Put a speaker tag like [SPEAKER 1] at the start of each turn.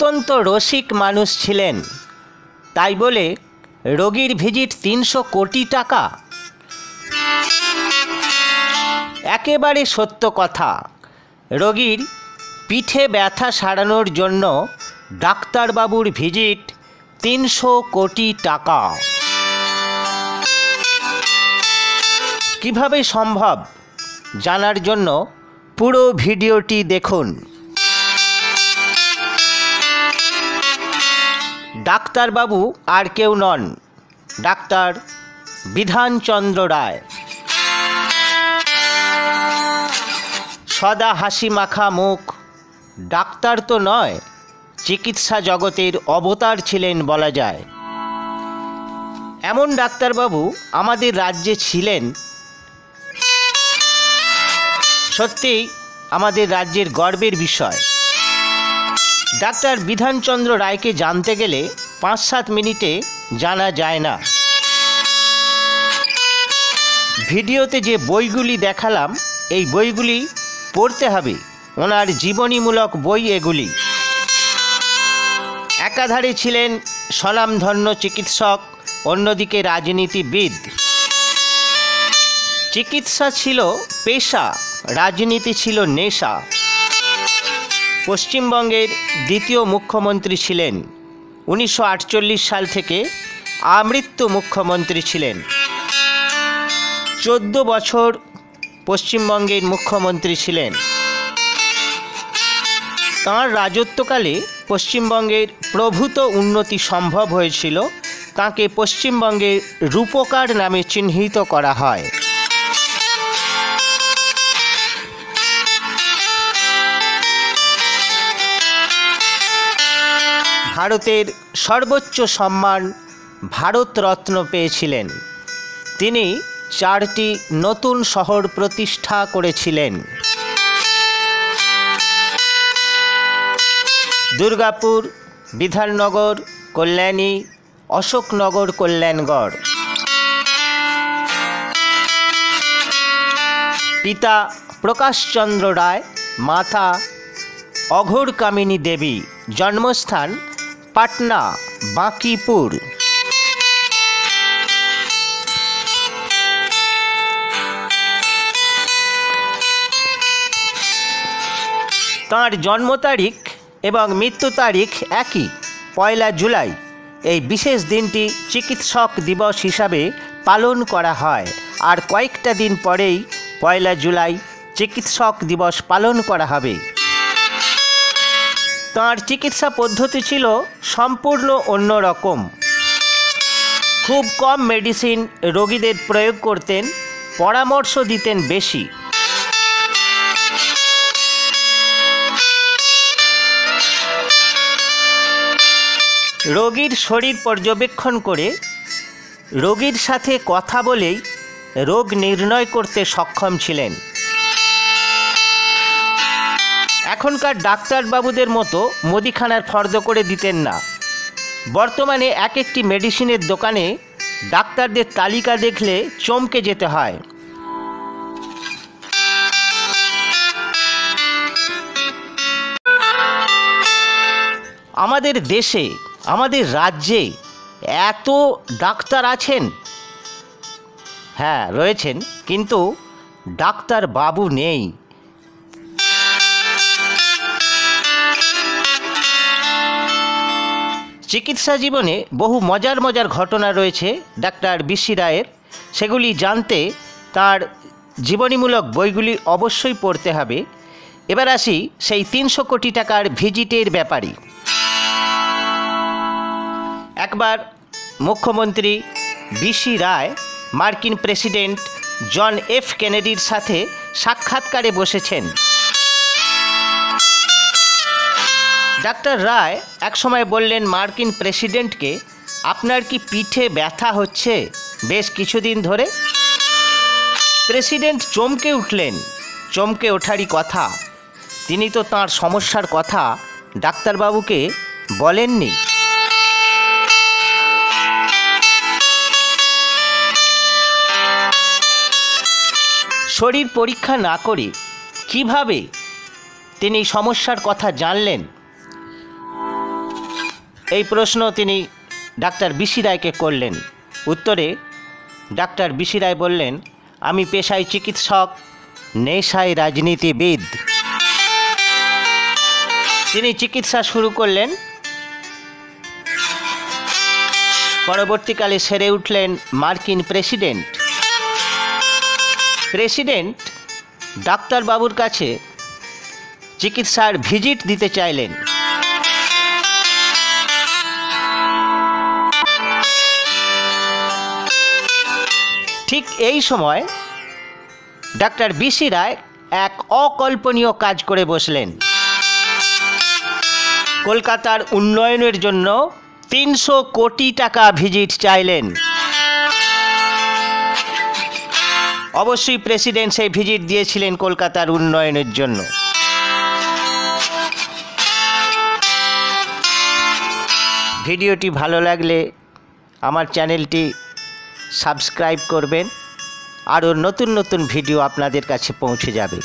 [SPEAKER 1] অত্যন্ত রসিক মানুষ ছিলেন, তাই বলে রোগীর ভিজিট 300 কোটি টাকা? একেবারে সত্য কথা। রোগীর পিঠে ব্যথা সারানোর জন্য ডাক্তারবাবুর ভিজিট 300 কোটি টাকা। কিভাবে সম্ভব জানার জন্য পুরো ভিডিওটি দেখুন। ডাক্তারবাবু আর কেউ নন, ডাক্তার বিধানচন্দ্র রায়। সদা হাসি মাখা মুখ, ডাক্তার তো নয়, চিকিৎসা জগতের অবতার ছিলেন বলা যায়। এমন ডাক্তারবাবু আমাদের রাজ্যে ছিলেন, সত্যিই আমাদের রাজ্যের গর্বের বিষয়। ডাক্তার বিধানচন্দ্র রায়কে জানতে গেলে 5-7 মিনিটে জানা যায় না। ভিডিওতে যে বইগুলি দেখালাম, এই বইগুলি পড়তে হবে, ওনার জীবনীমূলক বই এগুলি। একাধারে ছিলেন স্বনামধন্য চিকিৎসক, অন্যদিকে রাজনীতিবিদ। চিকিৎসা ছিল পেশা, রাজনীতি ছিল নেশা। পশ্চিমবঙ্গের দ্বিতীয় মুখ্যমন্ত্রী ছিলেন। 1948 সাল থেকে আমৃত্যু মুখ্যমন্ত্রী ছিলেন। 14 বছর পশ্চিমবঙ্গের মুখ্যমন্ত্রী ছিলেন। তাঁর রাজত্বকালে পশ্চিমবঙ্গের প্রভূত উন্নতি সম্ভব হয়েছিল। তাঁকে পশ্চিমবঙ্গের রূপকার নামে চিহ্নিত করা হয়। ভারতের সর্বোচ্চ সম্মান ভারতরত্ন পেয়েছিলেন। তিনি 4টি নতুন শহর প্রতিষ্ঠা করেছিলেন: দুর্গাপুর, বিধাননগর, কল্যাণী, অশোকনগর, কল্যাণগড়। পিতা প্রকাশচন্দ্র রায়, মাতা অঘোরকামিনী দেবী। জন্মস্থান পাটনা, বাঁকিপুর। তাঁর জন্ম তারিখ এবং মৃত্যু তারিখ একই, 1 জুলাই। এই বিশেষ দিনটি চিকিৎসক দিবস হিসাবে পালন করা হয়। আর কয়েকটা দিন পরেই 1 জুলাই চিকিৎসক দিবস পালন করা হবে। তাঁর চিকিৎসা পদ্ধতি ছিল সম্পূর্ণ অন্যরকম। খুব কম মেডিসিন রোগীদের প্রয়োগ করতেন, পরামর্শ দিতেন বেশি। রোগীর শরীর পর্যবেক্ষণ করে, রোগীর সাথে কথা বলেই রোগ নির্ণয় করতে সক্ষম ছিলেন। এখনকার ডাক্তারবাবুদের মতো মুদিখানার ফর্দ করে দিতেন না। বর্তমানে এক একটি মেডিসিনের দোকানে ডাক্তারদের তালিকা দেখলে চমকে যেতে হয়। আমাদের দেশে, আমাদের রাজ্যে এত ডাক্তার আছেন, হ্যাঁ রয়েছেন, কিন্তু ডাক্তার বাবু নেই। চিকিৎসা জীবনে বহু মজার মজার ঘটনা রয়েছে ডাক্তার বিসি রায়ের। সেগুলি জানতে তার জীবনীমূলক বইগুলি অবশ্যই পড়তে হবে। এবার আসি সেই 300 কোটি টাকার ভিজিটের ব্যাপারে। একবার মুখ্যমন্ত্রী বিসি রায় মার্কিন প্রেসিডেন্ট জন এফ কেনেডির সাথে সাক্ষাৎকারে বসেছেন। ডাক্তার রায় একসময় বললেন মার্কিন প্রেসিডেন্টকে, আপনার কি পিঠে ব্যথা হচ্ছে বেশ কিছুদিন ধরে? প্রেসিডেন্ট চমকে উঠলেন। চমকে ওঠারই কথা, তিনি তো তাঁর সমস্যার কথা ডাক্তারবাবুকে বলেননি। শরীর পরীক্ষা না করে কিভাবে তিনি সমস্যার কথা জানলেন? এই প্রশ্ন তিনি ডাক্তার বিসি রায়কে করলেন। উত্তরে ডাক্তার বিসি রায় বললেন, আমি পেশায় চিকিৎসক, নেশায় রাজনীতিবিদ। তিনি চিকিৎসা শুরু করলেন। পরবর্তীকালে সেরে উঠলেন মার্কিন প্রেসিডেন্ট। প্রেসিডেন্ট ডাক্তারবাবুর কাছে চিকিৎসার ভিজিট দিতে চাইলেন। ঠিক এই সময় ডাক্তার বিসি রায় এক অকল্পনীয় কাজ করে বসলেন। কলকাতার উন্নয়নের জন্য 300 কোটি টাকা ভিজিট চাইলেন। অবশ্যই প্রেসিডেন্ট সেই ভিজিট দিয়েছিলেন কলকাতার উন্নয়নের জন্য। ভিডিওটি ভালো লাগলে আমার চ্যানেলটি সাবস্ক্রাইব করবেন, আরও নতুন নতুন ভিডিও আপনাদের কাছে পৌঁছে যাবে।